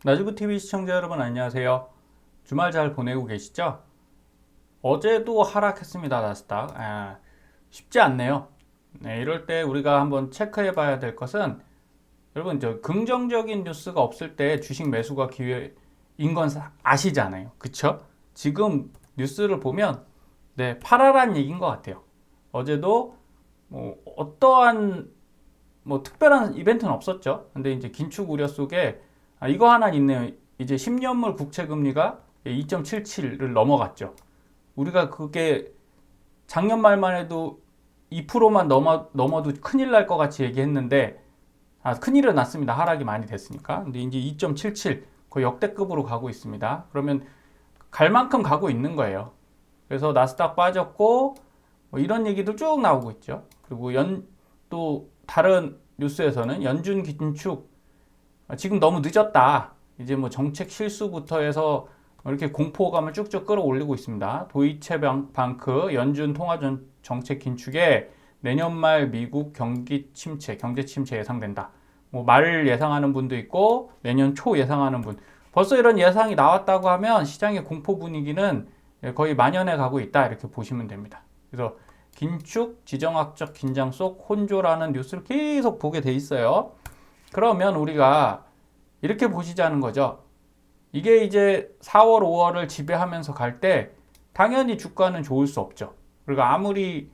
나주부TV 시청자 여러분 안녕하세요. 주말 잘 보내고 계시죠? 어제도 하락했습니다. 나스닥. 쉽지 않네요. 네, 이럴 때 우리가 한번 체크해 봐야 될 것은 여러분 긍정적인 뉴스가 없을 때 주식 매수가 기회인 건 아시잖아요. 그쵸? 지금 뉴스를 보면 네, 팔아란 얘기인 것 같아요. 어제도 뭐 어떠한 특별한 이벤트는 없었죠. 근데 이제 긴축 우려 속에 이거 하나 있네요. 이제 10년물 국채 금리가 2.77을 넘어갔죠. 우리가 그게 작년 말만 해도 2%만 넘어도 큰일 날 것 같이 얘기했는데 큰일은 났습니다. 하락이 많이 됐으니까. 근데 이제 2.77 거의 역대급으로 가고 있습니다. 그러면 갈 만큼 가고 있는 거예요. 그래서 나스닥 빠졌고 이런 얘기도 쭉 나오고 있죠. 그리고 또 다른 뉴스에서는 연준 긴축 지금 너무 늦었다. 이제 뭐 정책 실수부터 해서 이렇게 공포감을 쭉쭉 끌어올리고 있습니다. 도이체 방크 연준 통화 정책 긴축에 내년 말 미국 경제 침체 예상된다. 뭐 말 예상하는 분도 있고 내년 초 예상하는 분. 벌써 이런 예상이 나왔다고 하면 시장의 공포 분위기는 거의 만연해 가고 있다. 이렇게 보시면 됩니다. 그래서 긴축, 지정학적 긴장 속 혼조라는 뉴스를 계속 보게 돼 있어요. 그러면 우리가 이렇게 보시자는 거죠. 이게 이제 4월, 5월을 지배하면서 갈 때 당연히 주가는 좋을 수 없죠. 그리고 아무리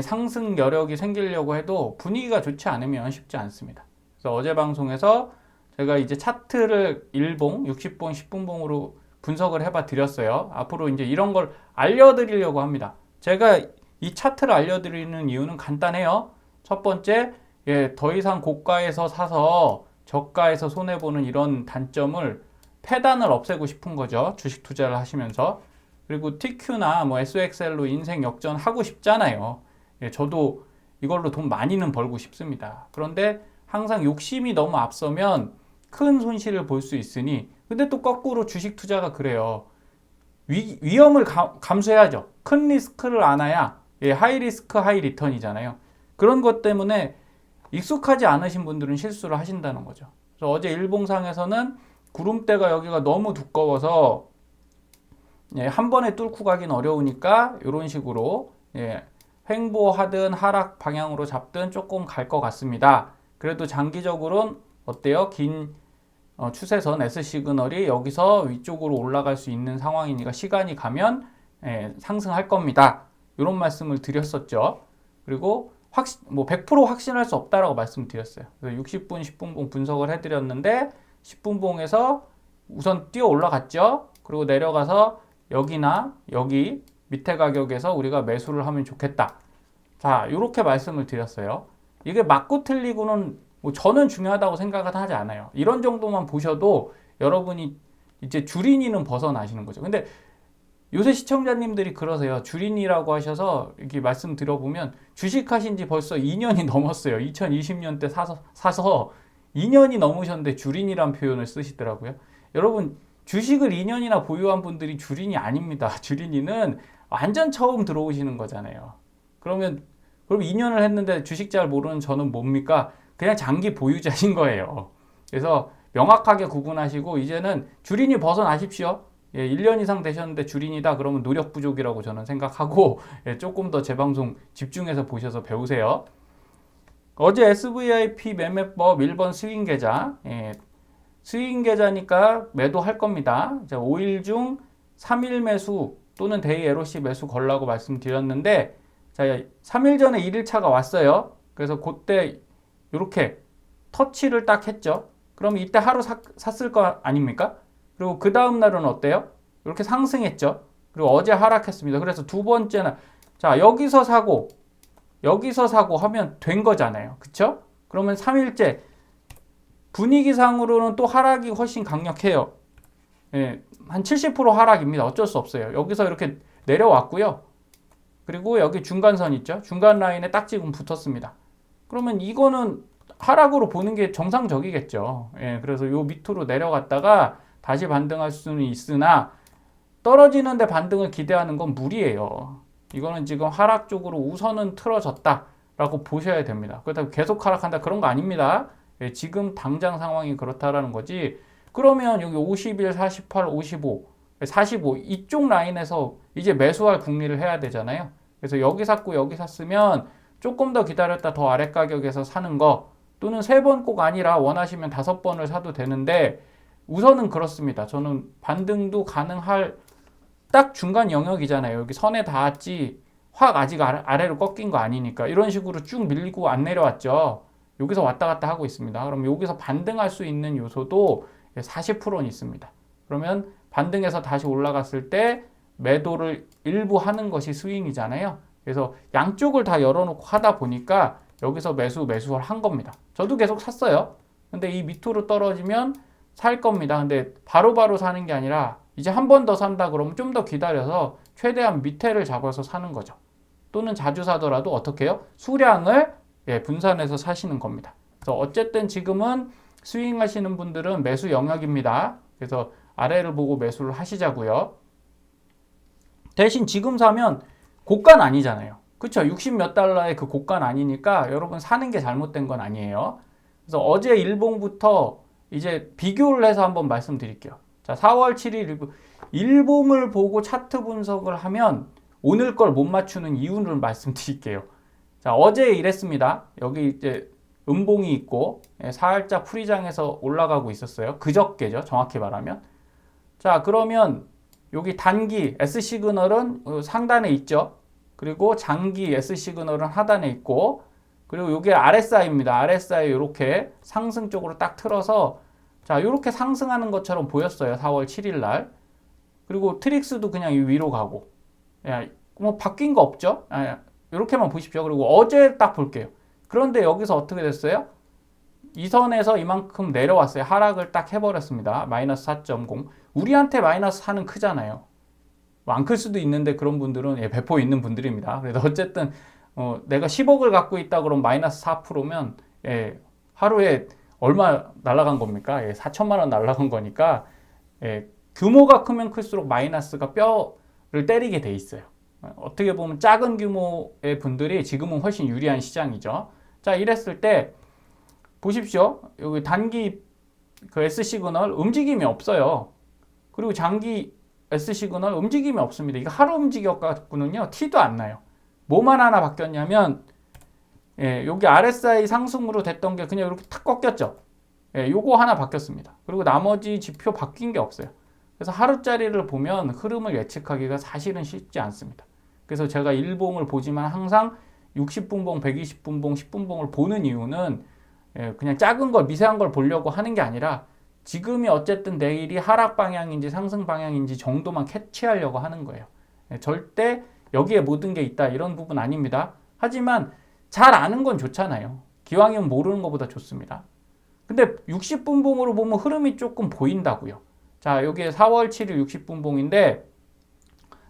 상승 여력이 생기려고 해도 분위기가 좋지 않으면 쉽지 않습니다. 그래서 어제 방송에서 제가 이제 차트를 1봉, 60봉, 10분봉으로 분석을 해봐 드렸어요. 앞으로 이제 이런 걸 알려드리려고 합니다. 제가 이 차트를 알려드리는 이유는 간단해요. 첫 번째, 더 이상 고가에서 사서 저가에서 손해보는 이런 단점을 폐단을 없애고 싶은 거죠. 주식 투자를 하시면서. 그리고 TQ나 뭐 SXL로 인생 역전하고 싶잖아요. 저도 이걸로 돈 많이는 벌고 싶습니다. 그런데 항상 욕심이 너무 앞서면 큰 손실을 볼 수 있으니 근데 또 거꾸로 주식 투자가 그래요. 위험을 감수해야죠. 큰 리스크를 안아야 하이 리스크 하이 리턴이잖아요. 그런 것 때문에 익숙하지 않으신 분들은 실수를 하신다는 거죠. 그래서 어제 일봉상에서는 구름대가 여기가 너무 두꺼워서 한 번에 뚫고 가긴 어려우니까 이런 식으로 횡보하든 하락 방향으로 잡든 조금 갈 것 같습니다. 그래도 장기적으로는 어때요? 긴 추세선 S 시그널이 여기서 위쪽으로 올라갈 수 있는 상황이니까 시간이 가면 상승할 겁니다. 이런 말씀을 드렸었죠. 그리고 100% 확신할 수 없다라고 말씀드렸어요. 그래서 60분, 10분봉 분석을 해드렸는데 10분봉에서 우선 뛰어 올라갔죠. 그리고 내려가서 여기나 여기 밑에 가격에서 우리가 매수를 하면 좋겠다. 자, 이렇게 말씀을 드렸어요. 이게 맞고 틀리고는 저는 중요하다고 생각은 하지 않아요. 이런 정도만 보셔도 여러분이 이제 주린이는 벗어나시는 거죠. 근데 요새 시청자님들이 그러세요. 주린이라고 하셔서 이렇게 말씀 드려보면 주식하신 지 벌써 2년이 넘었어요. 2020년 때 사서 2년이 넘으셨는데 주린이란 표현을 쓰시더라고요. 여러분 주식을 2년이나 보유한 분들이 주린이 아닙니다. 주린이는 완전 처음 들어오시는 거잖아요. 그럼 2년을 했는데 주식 잘 모르는 저는 뭡니까? 그냥 장기 보유자신 거예요. 그래서 명확하게 구분하시고 이제는 주린이 벗어나십시오. 1년 이상 되셨는데 주린이다 그러면 노력 부족이라고 저는 생각하고 조금 더 제 방송 집중해서 보셔서 배우세요. 어제 SVIP 매매법 1번 스윙 계좌 스윙 계좌니까 매도할 겁니다. 5일 중 3일 매수 또는 데이 LOC 매수 걸라고 말씀드렸는데 자, 3일 전에 1일차가 왔어요. 그래서 그때 이렇게 터치를 딱 했죠. 그럼 이때 하루 샀을 거 아닙니까? 그리고 그 다음 날은 어때요? 이렇게 상승했죠. 그리고 어제 하락했습니다. 그래서 두 번째는 자 여기서 사고 하면 된 거잖아요. 그쵸? 그러면 3일째 분위기상으로는 또 하락이 훨씬 강력해요. 한 70% 하락입니다. 어쩔 수 없어요. 여기서 이렇게 내려왔고요. 그리고 여기 중간선 있죠. 중간 라인에 딱 지금 붙었습니다. 그러면 이거는 하락으로 보는 게 정상적이겠죠. 그래서 요 밑으로 내려갔다가 다시 반등할 수는 있으나 떨어지는데 반등을 기대하는 건 무리예요. 이거는 지금 하락 쪽으로 우선은 틀어졌다라고 보셔야 됩니다. 그렇다고 계속 하락한다 그런 거 아닙니다. 지금 당장 상황이 그렇다라는 거지 그러면 여기 51, 48, 55, 45 이쪽 라인에서 이제 매수할 궁리를 해야 되잖아요. 그래서 여기 샀고 여기 샀으면 조금 더 기다렸다 더 아래 가격에서 사는 거, 또는 3번 꼭 아니라 원하시면 5번을 사도 되는데 우선은 그렇습니다. 저는 반등도 가능할 딱 중간 영역이잖아요. 여기 선에 닿았지 확 아직 아래로 꺾인 거 아니니까. 이런 식으로 쭉 밀리고 안 내려왔죠. 여기서 왔다 갔다 하고 있습니다. 그럼 여기서 반등할 수 있는 요소도 40%는 있습니다. 그러면 반등해서 다시 올라갔을 때 매도를 일부 하는 것이 스윙이잖아요. 그래서 양쪽을 다 열어놓고 하다 보니까 여기서 매수를 한 겁니다. 저도 계속 샀어요. 근데 이 밑으로 떨어지면 살 겁니다. 근데 바로바로 사는 게 아니라 이제 한 번 더 산다 그러면 좀 더 기다려서 최대한 밑에를 잡아서 사는 거죠. 또는 자주 사더라도 어떻게 해요? 수량을 분산해서 사시는 겁니다. 그래서 어쨌든 지금은 스윙 하시는 분들은 매수 영역입니다. 그래서 아래를 보고 매수를 하시자고요. 대신 지금 사면 고가는 아니잖아요. 그쵸? 60 몇 달러의 그 고가는 아니니까 여러분 사는 게 잘못된 건 아니에요. 그래서 어제 일봉부터 이제 비교를 해서 한번 말씀드릴게요. 자, 4월 7일 일봉을 보고 차트 분석을 하면 오늘 걸 못 맞추는 이유를 말씀드릴게요. 자, 어제 이랬습니다. 여기 이제 음봉이 있고 살짝 프리장에서 올라가고 있었어요. 그저께죠. 정확히 말하면. 자, 그러면 여기 단기 S 시그널은 상단에 있죠. 그리고 장기 S 시그널은 하단에 있고, 그리고 이게 RSI입니다. RSI 이렇게 상승 쪽으로 딱 틀어서 자, 이렇게 상승하는 것처럼 보였어요. 4월 7일 날. 그리고 트릭스도 그냥 위로 가고. 뭐 바뀐 거 없죠? 이렇게만 보십시오. 그리고 어제 딱 볼게요. 그런데 여기서 어떻게 됐어요? 이 선에서 이만큼 내려왔어요. 하락을 딱 해버렸습니다. 마이너스 4.0. 우리한테 마이너스 4는 크잖아요. 안 클 수도 있는데 그런 분들은 배포 있는 분들입니다. 그래서 어쨌든 내가 10억을 갖고 있다 그러면 마이너스 4%면 하루에 얼마 날라간 겁니까? 4천만 원 날라간 거니까 규모가 크면 클수록 마이너스가 뼈를 때리게 돼 있어요. 어떻게 보면 작은 규모의 분들이 지금은 훨씬 유리한 시장이죠. 자, 이랬을 때 보십시오. 여기 단기 그 S 시그널 움직임이 없어요. 그리고 장기 S 시그널 움직임이 없습니다. 이거 하루 움직였거든요. 티도 안 나요. 뭐만 하나 바뀌었냐면 여기 RSI 상승으로 됐던 게 그냥 이렇게 탁 꺾였죠. 요거 하나 바뀌었습니다. 그리고 나머지 지표 바뀐 게 없어요. 그래서 하루짜리를 보면 흐름을 예측하기가 사실은 쉽지 않습니다. 그래서 제가 일봉을 보지만 항상 60분봉, 120분봉, 10분봉을 보는 이유는 그냥 작은 걸, 미세한 걸 보려고 하는 게 아니라 지금이 어쨌든 내일이 하락 방향인지 상승 방향인지 정도만 캐치하려고 하는 거예요. 절대 여기에 모든 게 있다 이런 부분 아닙니다. 하지만 잘 아는 건 좋잖아요. 기왕이면 모르는 것보다 좋습니다. 근데 60분봉으로 보면 흐름이 조금 보인다고요. 자, 여기 4월 7일 60분봉인데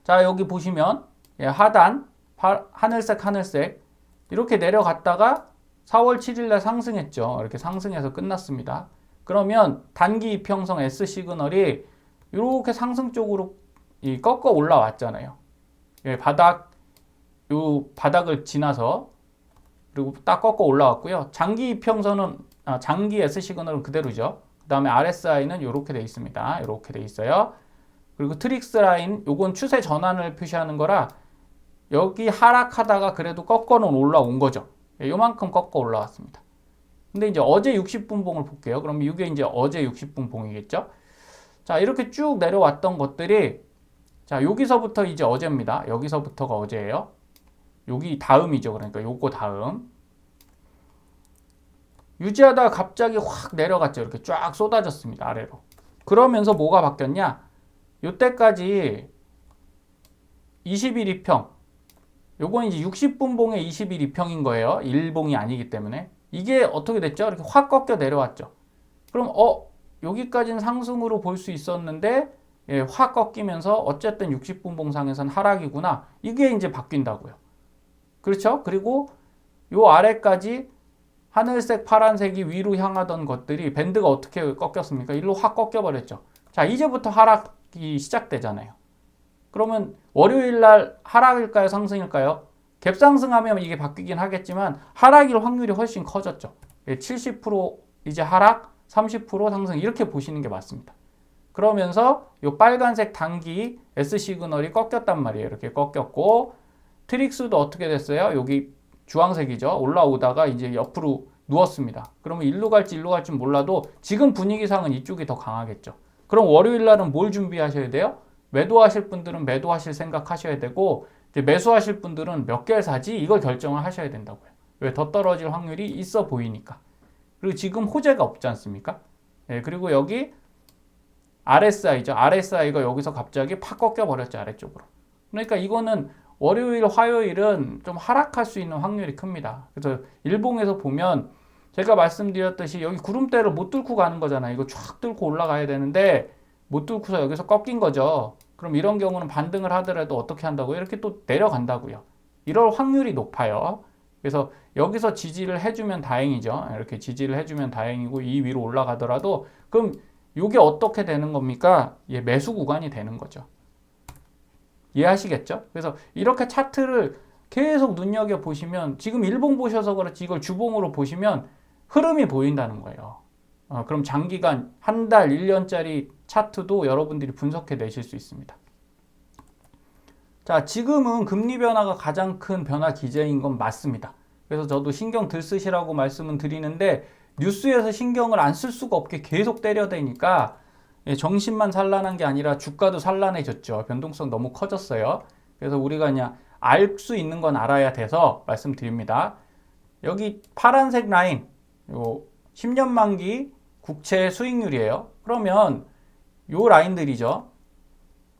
자, 여기 보시면 하단 하늘색 이렇게 내려갔다가 4월 7일날 상승했죠. 이렇게 상승해서 끝났습니다. 그러면 단기 이평선 S 시그널이 이렇게 상승 쪽으로 꺾어 올라왔잖아요. 바닥을 지나서 그리고 딱 꺾어 올라왔고요. 장기 이평선은 장기 S 시그널은 그대로죠. 그 다음에 RSI는 이렇게 돼 있습니다. 이렇게 돼 있어요. 그리고 트릭스 라인, 요건 추세 전환을 표시하는 거라 여기 하락하다가 그래도 꺾어는 올라온 거죠. 요만큼 꺾어 올라왔습니다. 근데 이제 어제 60분봉을 볼게요. 그럼 이게 이제 어제 60분봉이겠죠. 자, 이렇게 쭉 내려왔던 것들이 자, 여기서부터 이제 어제입니다. 여기서부터가 어제예요. 여기 다음이죠. 그러니까 요거 다음. 유지하다가 갑자기 확 내려갔죠. 이렇게 쫙 쏟아졌습니다. 아래로. 그러면서 뭐가 바뀌었냐? 요때까지 20일 2평. 요건 이제 60분봉의 20일 2평인 거예요. 1봉이 아니기 때문에. 이게 어떻게 됐죠? 이렇게 확 꺾여 내려왔죠. 그럼 여기까지는 상승으로 볼 수 있었는데 확 꺾이면서 어쨌든 60분봉상에선 하락이구나. 이게 이제 바뀐다고요. 그렇죠? 그리고 요 아래까지 하늘색, 파란색이 위로 향하던 것들이 밴드가 어떻게 꺾였습니까? 일로 확 꺾여버렸죠. 자, 이제부터 하락이 시작되잖아요. 그러면 월요일 날 하락일까요? 상승일까요? 갭상승하면 이게 바뀌긴 하겠지만 하락일 확률이 훨씬 커졌죠. 70% 이제 하락, 30% 상승 이렇게 보시는 게 맞습니다. 그러면서 이 빨간색 단기 S 시그널이 꺾였단 말이에요. 이렇게 꺾였고 트릭스도 어떻게 됐어요? 여기 주황색이죠. 올라오다가 이제 옆으로 누웠습니다. 그러면 일로 갈지 몰라도 지금 분위기상은 이쪽이 더 강하겠죠. 그럼 월요일 날은 뭘 준비하셔야 돼요? 매도하실 분들은 매도하실 생각하셔야 되고 이제 매수하실 분들은 몇 개를 사지 이걸 결정을 하셔야 된다고요. 왜? 더 떨어질 확률이 있어 보이니까. 그리고 지금 호재가 없지 않습니까? 예, 그리고 여기 RSI죠. RSI가 여기서 갑자기 팍 꺾여 버렸죠. 아래쪽으로. 그러니까 이거는 월요일, 화요일은 좀 하락할 수 있는 확률이 큽니다. 그래서 일봉에서 보면 제가 말씀드렸듯이 여기 구름대를 못 뚫고 가는 거잖아요. 이거 쫙 뚫고 올라가야 되는데 못 뚫고서 여기서 꺾인 거죠. 그럼 이런 경우는 반등을 하더라도 어떻게 한다고요? 이렇게 또 내려간다고요. 이럴 확률이 높아요. 그래서 여기서 지지를 해주면 다행이죠. 이렇게 지지를 해주면 다행이고 이 위로 올라가더라도 그럼 이게 어떻게 되는 겁니까? 예, 매수 구간이 되는 거죠. 이해하시겠죠? 그래서 이렇게 차트를 계속 눈여겨보시면 지금 일봉 보셔서 그렇지 이걸 주봉으로 보시면 흐름이 보인다는 거예요. 그럼 장기간 한 달, 1년짜리 차트도 여러분들이 분석해 내실 수 있습니다. 자, 지금은 금리 변화가 가장 큰 변화 기제인 건 맞습니다. 그래서 저도 신경 들 쓰시라고 말씀은 드리는데 뉴스에서 신경을 안 쓸 수가 없게 계속 때려대니까 정신만 산란한 게 아니라 주가도 산란해졌죠. 변동성 너무 커졌어요. 그래서 우리가 그냥 알 수 있는 건 알아야 돼서 말씀드립니다. 여기 파란색 라인, 요 10년 만기 국채 수익률이에요. 그러면 요 라인들이죠.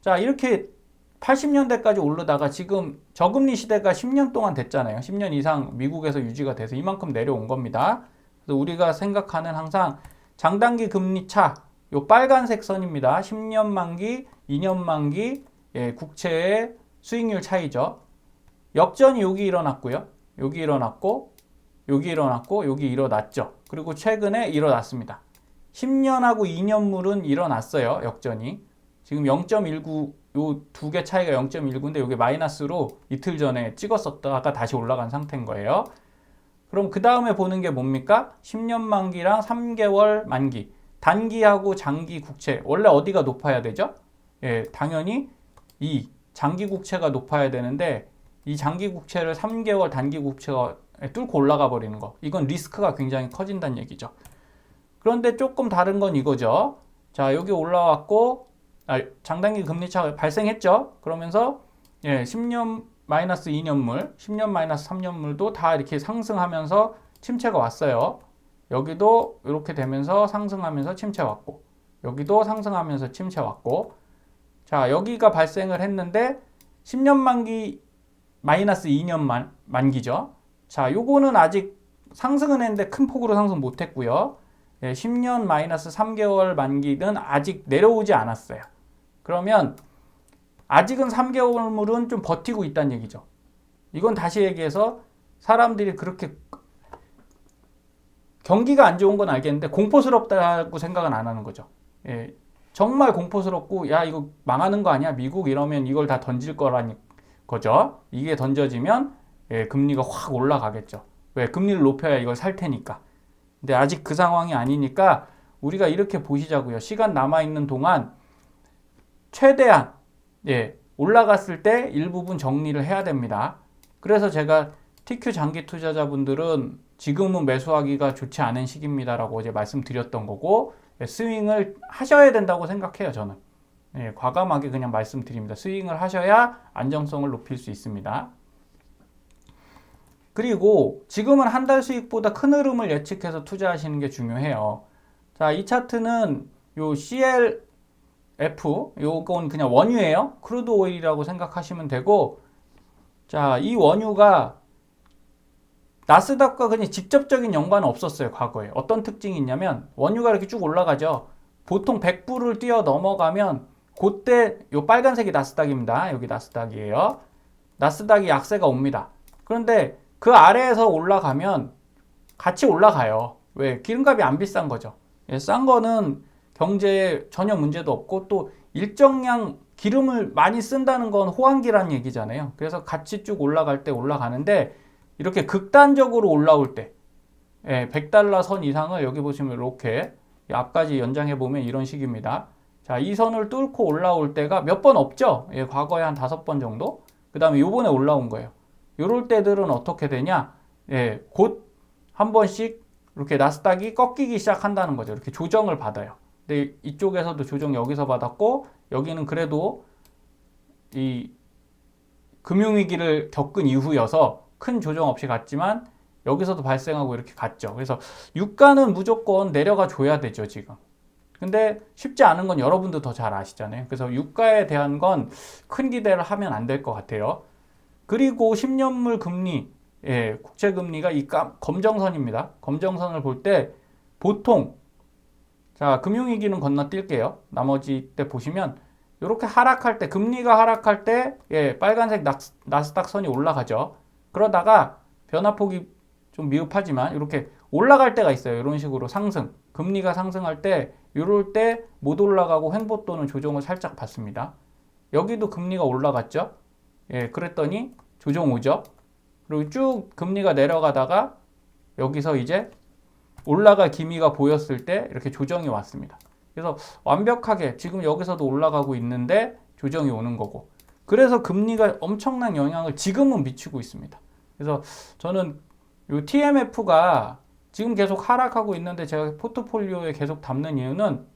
자, 이렇게 80년대까지 오르다가 지금 저금리 시대가 10년 동안 됐잖아요. 10년 이상 미국에서 유지가 돼서 이만큼 내려온 겁니다. 그래서 우리가 생각하는 항상 장단기 금리 차, 요 빨간색 선입니다. 10년 만기, 2년 만기 국채의 수익률 차이죠. 역전이 여기 일어났고요. 여기 일어났고, 여기 일어났고, 여기 일어났죠. 그리고 최근에 일어났습니다. 10년하고 2년물은 일어났어요. 역전이. 지금 0.19, 요 두 개 차이가 0.19인데 이게 마이너스로 이틀 전에 찍었었다가 다시 올라간 상태인 거예요. 그럼 그 다음에 보는 게 뭡니까? 10년 만기랑 3개월 만기. 단기하고 장기 국채. 원래 어디가 높아야 되죠? 예, 당연히 이 장기 국채가 높아야 되는데 이 장기 국채를 3개월 단기 국채가 뚫고 올라가 버리는 거. 이건 리스크가 굉장히 커진다는 얘기죠. 그런데 조금 다른 건 이거죠. 자, 여기 올라왔고 장단기 금리차가 발생했죠. 그러면서 10년 마이너스 2년물, 10년 마이너스 3년물도 다 이렇게 상승하면서 침체가 왔어요. 여기도 이렇게 되면서 상승하면서 침체 왔고 여기도 상승하면서 침체 왔고 자, 여기가 발생을 했는데 10년 만기 마이너스 2년 만기죠. 자, 요거는 아직 상승은 했는데 큰 폭으로 상승 못 했고요. 10년 마이너스 3개월 만기는 아직 내려오지 않았어요. 그러면 아직은 3개월물은 좀 버티고 있다는 얘기죠. 이건 다시 얘기해서 사람들이 그렇게 경기가 안 좋은 건 알겠는데 공포스럽다고 생각은 안 하는 거죠. 정말 공포스럽고 야 이거 망하는 거 아니야 미국 이러면 이걸 다 던질 거라는 거죠. 이게 던져지면 금리가 확 올라가겠죠. 왜? 금리를 높여야 이걸 살 테니까. 근데 아직 그 상황이 아니니까 우리가 이렇게 보시자고요. 시간 남아있는 동안 최대한 올라갔을 때 일부분 정리를 해야 됩니다. 그래서 제가 TQ 장기 투자자분들은 지금은 매수하기가 좋지 않은 시기입니다라고 어제 말씀드렸던 거고 스윙을 하셔야 된다고 생각해요. 저는 과감하게 그냥 말씀드립니다. 스윙을 하셔야 안정성을 높일 수 있습니다. 그리고 지금은 한 달 수익보다 큰 흐름을 예측해서 투자하시는 게 중요해요. 자, 이 차트는 요 CLF 요건 그냥 원유예요. 크루드 오일이라고 생각하시면 되고 자, 이 원유가 나스닥과 그냥 직접적인 연관은 없었어요. 과거에. 어떤 특징이 있냐면 원유가 이렇게 쭉 올라가죠. 보통 100불을 뛰어 넘어가면 그때 요 빨간색이 나스닥입니다. 여기 나스닥이에요. 나스닥이 약세가 옵니다. 그런데 그 아래에서 올라가면 같이 올라가요. 왜? 기름값이 안 비싼 거죠. 싼 거는 경제에 전혀 문제도 없고 또 일정량 기름을 많이 쓴다는 건 호황기라는 얘기잖아요. 그래서 같이 쭉 올라갈 때 올라가는데 이렇게 극단적으로 올라올 때 100달러 선 이상을 여기 보시면 이렇게 앞까지 연장해 보면 이런 식입니다. 자, 이 선을 뚫고 올라올 때가 몇 번 없죠? 예, 과거에 한 5번 정도? 그 다음에 요번에 올라온 거예요. 요럴 때들은 어떻게 되냐? 예, 곧 한 번씩 이렇게 나스닥이 꺾이기 시작한다는 거죠. 이렇게 조정을 받아요. 근데 이쪽에서도 조정 여기서 받았고, 여기는 그래도 이 금융위기를 겪은 이후여서 큰 조정 없이 갔지만, 여기서도 발생하고 이렇게 갔죠. 그래서 유가는 무조건 내려가 줘야 되죠, 지금. 근데 쉽지 않은 건 여러분도 더 잘 아시잖아요. 그래서 유가에 대한 건 큰 기대를 하면 안 될 것 같아요. 그리고 10년물 금리, 예, 국채 금리가 이 검정선입니다. 검정선을 볼 때 보통, 자, 금융위기는 건너뛸게요. 나머지 때 보시면 이렇게 하락할 때, 금리가 하락할 때, 예, 빨간색 나스닥 선이 올라가죠. 그러다가 변화폭이 좀 미흡하지만 이렇게 올라갈 때가 있어요. 이런 식으로 상승, 금리가 상승할 때, 이럴 때 못 올라가고 횡보 또는 조정을 살짝 받습니다. 여기도 금리가 올라갔죠. 예, 그랬더니 조정 오죠. 그리고 쭉 금리가 내려가다가 여기서 이제 올라갈 기미가 보였을 때 이렇게 조정이 왔습니다. 그래서 완벽하게 지금 여기서도 올라가고 있는데 조정이 오는 거고. 그래서 금리가 엄청난 영향을 지금은 미치고 있습니다. 그래서 저는 이 TMF가 지금 계속 하락하고 있는데 제가 포트폴리오에 계속 담는 이유는,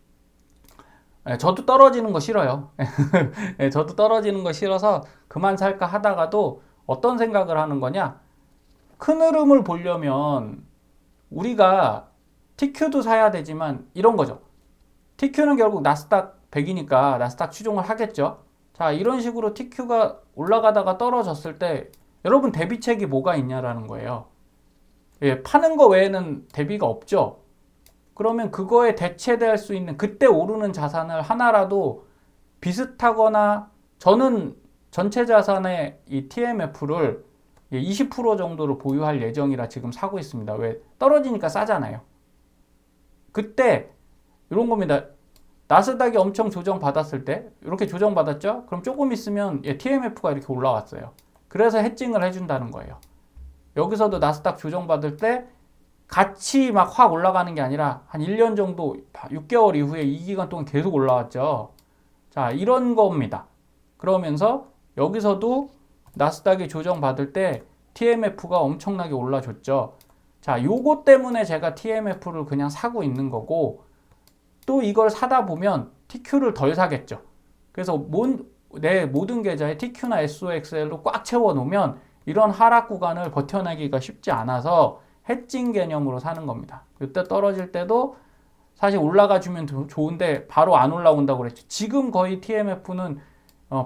저도 떨어지는 거 싫어요. 저도 떨어지는 거 싫어서 그만 살까 하다가도 어떤 생각을 하는 거냐? 큰 흐름을 보려면 우리가 TQ도 사야 되지만 이런 거죠. TQ는 결국 나스닥 100이니까 나스닥 추종을 하겠죠. 자, 이런 식으로 TQ가 올라가다가 떨어졌을 때 여러분 대비책이 뭐가 있냐라는 거예요. 예, 파는 거 외에는 대비가 없죠. 그러면 그거에 대체될 수 있는 그때 오르는 자산을 하나라도 비슷하거나, 저는 전체 자산의 이 TMF를 20% 정도를 보유할 예정이라 지금 사고 있습니다. 왜? 떨어지니까 싸잖아요. 그때 이런 겁니다. 나스닥이 엄청 조정받았을 때 이렇게 조정받았죠? 그럼 조금 있으면 TMF가 이렇게 올라왔어요. 그래서 해칭을 해준다는 거예요. 여기서도 나스닥 조정받을 때 같이 막 확 올라가는 게 아니라 한 1년 정도, 6개월 이후에 이 기간 동안 계속 올라왔죠. 자, 이런 겁니다. 그러면서 여기서도 나스닥이 조정받을 때 TMF가 엄청나게 올라줬죠. 자, 요거 때문에 제가 TMF를 그냥 사고 있는 거고, 또 이걸 사다 보면 TQ를 덜 사겠죠. 그래서 내 모든 계좌에 TQ나 SOXL로 꽉 채워 놓으면 이런 하락 구간을 버텨내기가 쉽지 않아서 해칭 개념으로 사는 겁니다. 이때 떨어질 때도 사실 올라가 주면 좋은데 바로 안 올라온다고 그랬죠. 지금 거의 TMF는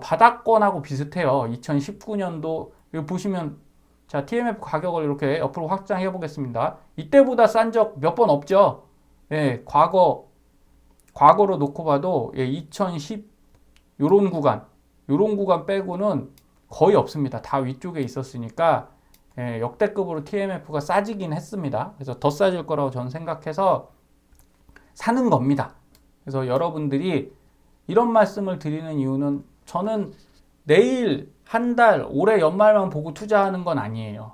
바닥권하고 비슷해요. 2019년도 여기 보시면, 자, TMF 가격을 이렇게 옆으로 확장해 보겠습니다. 이때보다 싼 적 몇 번 없죠. 예, 과거로 놓고 봐도 2010 요런 구간 빼고는 거의 없습니다. 다 위쪽에 있었으니까 역대급으로 TMF가 싸지긴 했습니다. 그래서 더 싸질 거라고 저는 생각해서 사는 겁니다. 그래서 여러분들이 이런 말씀을 드리는 이유는, 저는 내일, 한 달, 올해 연말만 보고 투자하는 건 아니에요.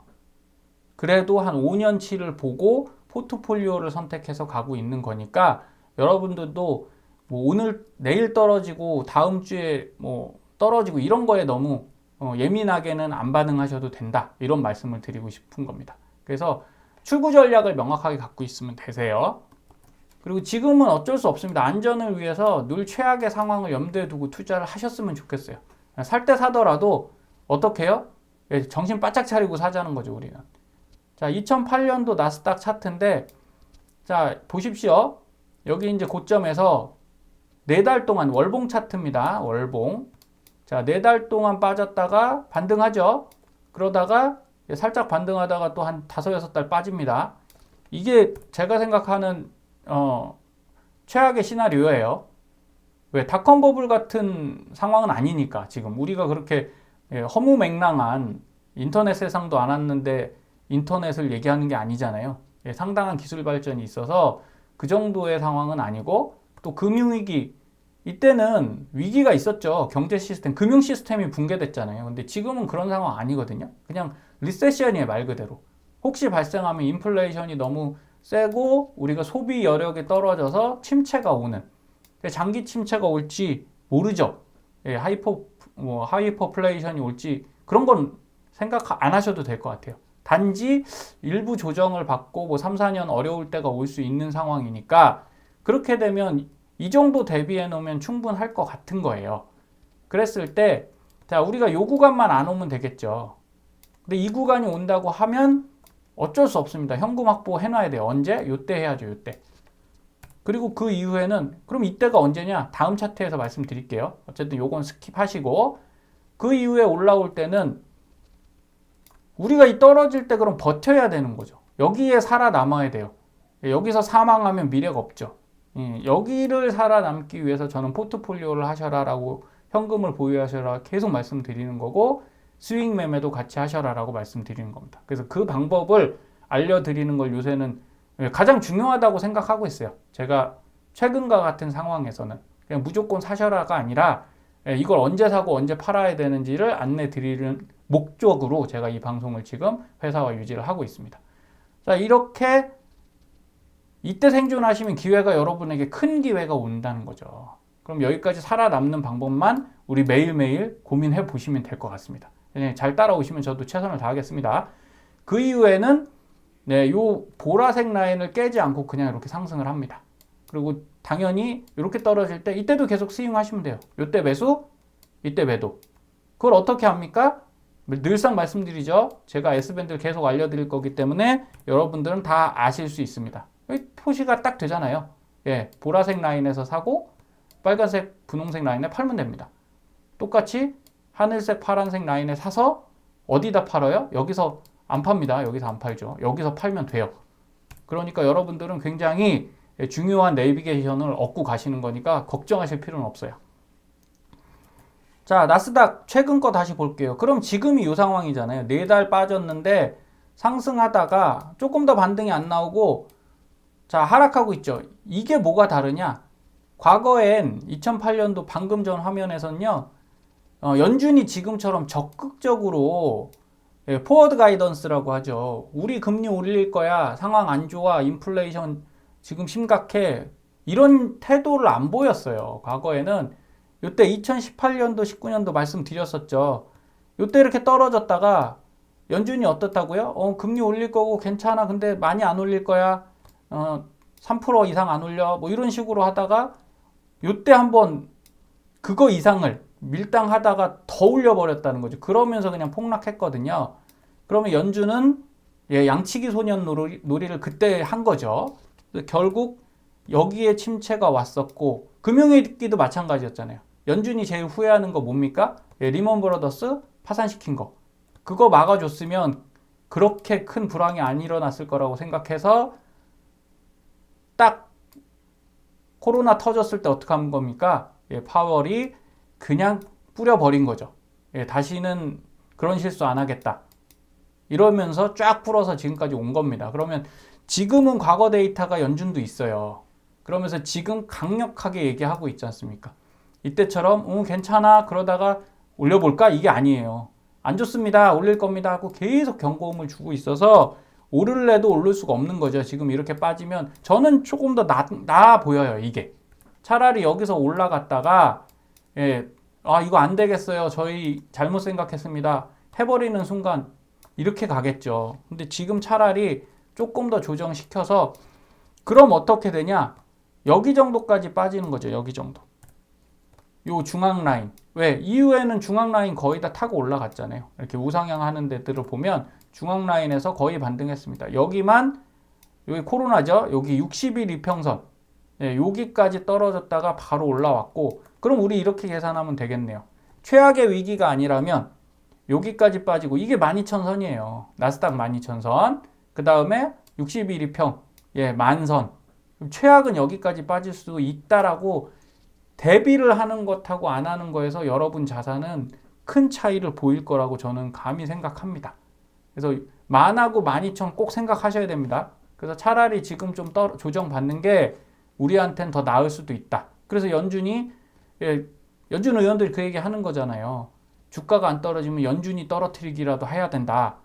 그래도 한 5년치를 보고 포트폴리오를 선택해서 가고 있는 거니까, 여러분들도 뭐 오늘, 내일 떨어지고 다음 주에 뭐 떨어지고 이런 거에 너무 예민하게는 안 반응하셔도 된다, 이런 말씀을 드리고 싶은 겁니다. 그래서 출구 전략을 명확하게 갖고 있으면 되세요. 그리고 지금은 어쩔 수 없습니다. 안전을 위해서 늘 최악의 상황을 염두에 두고 투자를 하셨으면 좋겠어요. 살 때 사더라도 어떻게 해요? 정신 바짝 차리고 사자는 거죠, 우리는. 자, 2008년도 나스닥 차트인데, 자, 보십시오. 여기 이제 고점에서 4달 동안 월봉 차트입니다. 월봉. 자, 4달 동안 빠졌다가 반등하죠. 그러다가 살짝 반등하다가 또 한 5, 6달 빠집니다. 이게 제가 생각하는 최악의 시나리오예요. 왜? 닷컴 버블 같은 상황은 아니니까. 지금 우리가 그렇게 허무맹랑한 인터넷 세상도 안 왔는데 인터넷을 얘기하는 게 아니잖아요. 상당한 기술 발전이 있어서 그 정도의 상황은 아니고, 또 금융위기, 이때는 위기가 있었죠. 경제 시스템, 금융 시스템이 붕괴됐잖아요. 근데 지금은 그런 상황 아니거든요. 그냥 리세션이에요, 말 그대로. 혹시 발생하면 인플레이션이 너무 세고 우리가 소비 여력이 떨어져서 침체가 오는, 장기 침체가 올지 모르죠. 예, 하이퍼플레이션이 올지 그런 건 생각 안 하셔도 될 것 같아요. 단지 일부 조정을 받고 뭐 3, 4년 어려울 때가 올 수 있는 상황이니까 그렇게 되면 이 정도 대비해 놓으면 충분할 것 같은 거예요. 그랬을 때 자, 우리가 요 구간만 안 오면 되겠죠. 근데 이 구간이 온다고 하면 어쩔 수 없습니다. 현금 확보 해놔야 돼요. 언제? 요때 해야죠. 요때. 그리고 그 이후에는 그럼 이때가 언제냐? 다음 차트에서 말씀드릴게요. 어쨌든 요건 스킵하시고 그 이후에 올라올 때는 우리가 이 떨어질 때 그럼 버텨야 되는 거죠. 여기에 살아남아야 돼요. 여기서 사망하면 미래가 없죠. 여기를 살아남기 위해서 저는 포트폴리오를 하셔라라고, 현금을 보유하셔라 계속 말씀드리는 거고, 스윙 매매도 같이 하셔라라고 말씀드리는 겁니다. 그래서 그 방법을 알려드리는 걸 요새는 가장 중요하다고 생각하고 있어요. 제가 최근과 같은 상황에서는 그냥 무조건 사셔라가 아니라 이걸 언제 사고 언제 팔아야 되는지를 안내 드리는 목적으로 제가 이 방송을 지금 회사와 유지를 하고 있습니다. 자, 이렇게 이때 생존하시면 기회가 여러분에게 큰 기회가 온다는 거죠. 그럼 여기까지 살아남는 방법만 우리 매일매일 고민해 보시면 될 것 같습니다. 잘 따라오시면 저도 최선을 다하겠습니다. 그 이후에는 요 보라색 라인을 깨지 않고 그냥 이렇게 상승을 합니다. 그리고 당연히 이렇게 떨어질 때 이때도 계속 스윙하시면 돼요. 이때 매수, 이때 매도. 그걸 어떻게 합니까? 늘상 말씀드리죠. 제가 S밴드를 계속 알려드릴 거기 때문에 여러분들은 다 아실 수 있습니다. 표시가 딱 되잖아요. 예, 보라색 라인에서 사고 빨간색, 분홍색 라인에 팔면 됩니다. 똑같이 하늘색, 파란색 라인에 사서 어디다 팔아요? 여기서 안 팝니다. 여기서 안 팔죠. 여기서 팔면 돼요. 그러니까 여러분들은 굉장히 중요한 내비게이션을 얻고 가시는 거니까 걱정하실 필요는 없어요. 자, 나스닥 최근 거 다시 볼게요. 그럼 지금이 이 상황이잖아요. 4달 빠졌는데 상승하다가 조금 더 반등이 안 나오고 자, 하락하고 있죠. 이게 뭐가 다르냐? 과거엔 2008년도 방금 전 화면에서는요, 연준이 지금처럼 적극적으로 포워드 가이던스라고 하죠. 우리 금리 올릴 거야. 상황 안 좋아. 인플레이션 지금 심각해. 이런 태도를 안 보였어요. 과거에는 이때 2018년도, 19년도 말씀드렸었죠. 이때 이렇게 떨어졌다가 연준이 어떻다고요? 금리 올릴 거고 괜찮아. 근데 많이 안 올릴 거야. 3% 이상 안 올려. 뭐 이런 식으로 하다가 이때 한번 그거 이상을 밀당하다가 더 올려버렸다는 거죠. 그러면서 그냥 폭락했거든요. 그러면 연준은 양치기 소년 놀이를 그때 한 거죠. 결국 여기에 침체가 왔었고 금융위기도 마찬가지였잖아요. 연준이 제일 후회하는 거 뭡니까? 리먼 브라더스 파산시킨 거. 그거 막아줬으면 그렇게 큰 불황이 안 일어났을 거라고 생각해서 딱 코로나 터졌을 때 어떻게 한 겁니까? 파월이 그냥 뿌려버린 거죠. 다시는 그런 실수 안 하겠다. 이러면서 쫙 풀어서 지금까지 온 겁니다. 그러면 지금은 과거 데이터가 연준도 있어요. 그러면서 지금 강력하게 얘기하고 있지 않습니까? 이때처럼 괜찮아 그러다가 올려볼까? 이게 아니에요. 안 좋습니다. 올릴 겁니다 하고 계속 경고음을 주고 있어서 오를래도 오를 수가 없는 거죠. 지금 이렇게 빠지면 저는 조금 더 나아 보여요. 이게 차라리 여기서 올라갔다가 이거 안 되겠어요. 저희 잘못 생각했습니다. 해버리는 순간 이렇게 가겠죠. 근데 지금 차라리 조금 더 조정시켜서 그럼 어떻게 되냐? 여기 정도까지 빠지는 거죠. 여기 정도. 요 중앙 라인. 왜? 이후에는 중앙 라인 거의 다 타고 올라갔잖아요. 이렇게 우상향 하는 데들을 보면 중앙 라인에서 거의 반등했습니다. 여기만 여기 코로나죠. 여기 60일 이평선. 여기까지 떨어졌다가 바로 올라왔고 그럼 우리 이렇게 계산하면 되겠네요. 최악의 위기가 아니라면 여기까지 빠지고 이게 12,000선이에요. 나스닥 12,000선. 그 다음에 60일 이평. 만선. 최악은 여기까지 빠질 수 있다라고 대비를 하는 것하고 안 하는 거에서 여러분 자산은 큰 차이를 보일 거라고 저는 감히 생각합니다. 그래서 만하고 12,000 꼭 생각하셔야 됩니다. 그래서 차라리 지금 좀 조정받는 게 우리한테는 더 나을 수도 있다. 그래서 연준 의원들이 그 얘기 하는 거잖아요. 주가가 안 떨어지면 연준이 떨어뜨리기라도 해야 된다.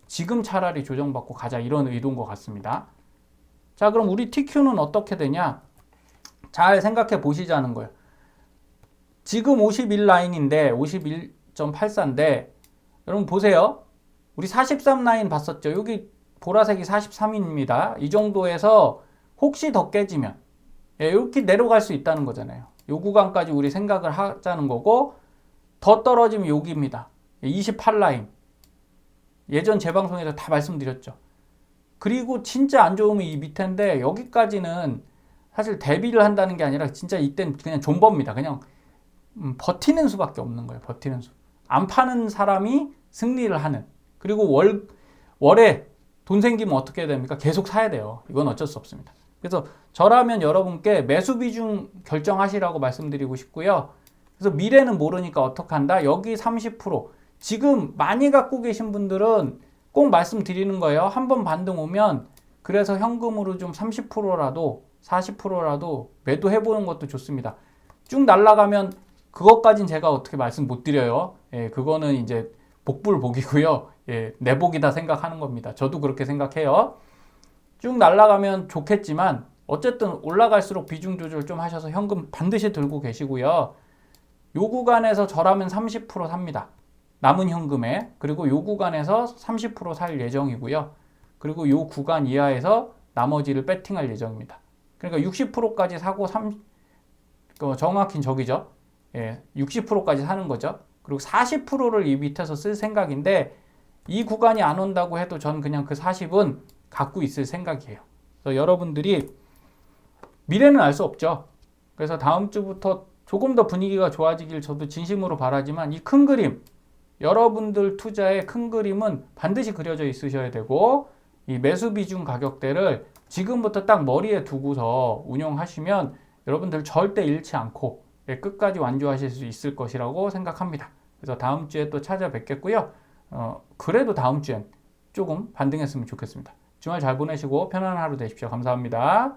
지금 차라리 조정받고 가자 이런 의도인 것 같습니다. 자, 그럼 우리 TQ는 어떻게 되냐? 잘 생각해 보시자는 거예요. 지금 51 라인인데 51.84인데 여러분 보세요. 우리 43 라인 봤었죠? 여기 보라색이 43입니다. 이 정도에서 혹시 더 깨지면 이렇게 내려갈 수 있다는 거잖아요. 요 구간까지 우리 생각을 하자는 거고, 더 떨어지면 여기입니다. 28 라인. 예전 재방송에서 다 말씀드렸죠. 그리고 진짜 안 좋으면 이 밑인데 여기까지는 사실 대비를 한다는 게 아니라 진짜 이땐 그냥 존버입니다. 그냥 버티는 수밖에 없는 거예요. 버티는 수. 안 파는 사람이 승리를 하는. 그리고 월에 돈 생기면 어떻게 해야 됩니까? 계속 사야 돼요. 이건 어쩔 수 없습니다. 그래서 저라면 여러분께 매수 비중 결정하시라고 말씀드리고 싶고요. 그래서 미래는 모르니까 어떻게 한다? 여기 30%. 지금 많이 갖고 계신 분들은 꼭 말씀드리는 거예요. 한번 반등 오면 그래서 현금으로 좀 30%라도 40%라도 매도해보는 것도 좋습니다. 쭉 날아가면 그것까진 제가 어떻게 말씀 못 드려요. 예, 그거는 이제 복불복이고요. 예, 내 복이다 생각하는 겁니다. 저도 그렇게 생각해요. 쭉 날아가면 좋겠지만 어쨌든 올라갈수록 비중 조절 좀 하셔서 현금 반드시 들고 계시고요. 요 구간에서 저라면 30% 삽니다. 남은 현금에. 그리고 요 구간에서 30% 살 예정이고요. 그리고 요 구간 이하에서 나머지를 배팅할 예정입니다. 그러니까 60%까지 사고 정확히 저기죠. 예, 60%까지 사는 거죠. 그리고 40%를 이 밑에서 쓸 생각인데 이 구간이 안 온다고 해도 전 그냥 그 40은 갖고 있을 생각이에요. 그래서 여러분들이 미래는 알 수 없죠. 그래서 다음 주부터 조금 더 분위기가 좋아지길 저도 진심으로 바라지만 이 큰 그림, 여러분들 투자의 큰 그림은 반드시 그려져 있으셔야 되고 이 매수 비중 가격대를 지금부터 딱 머리에 두고서 운영하시면 여러분들 절대 잃지 않고 끝까지 완주하실 수 있을 것이라고 생각합니다. 그래서 다음 주에 또 찾아뵙겠고요. 그래도 다음 주엔 조금 반등했으면 좋겠습니다. 주말 잘 보내시고 편안한 하루 되십시오. 감사합니다.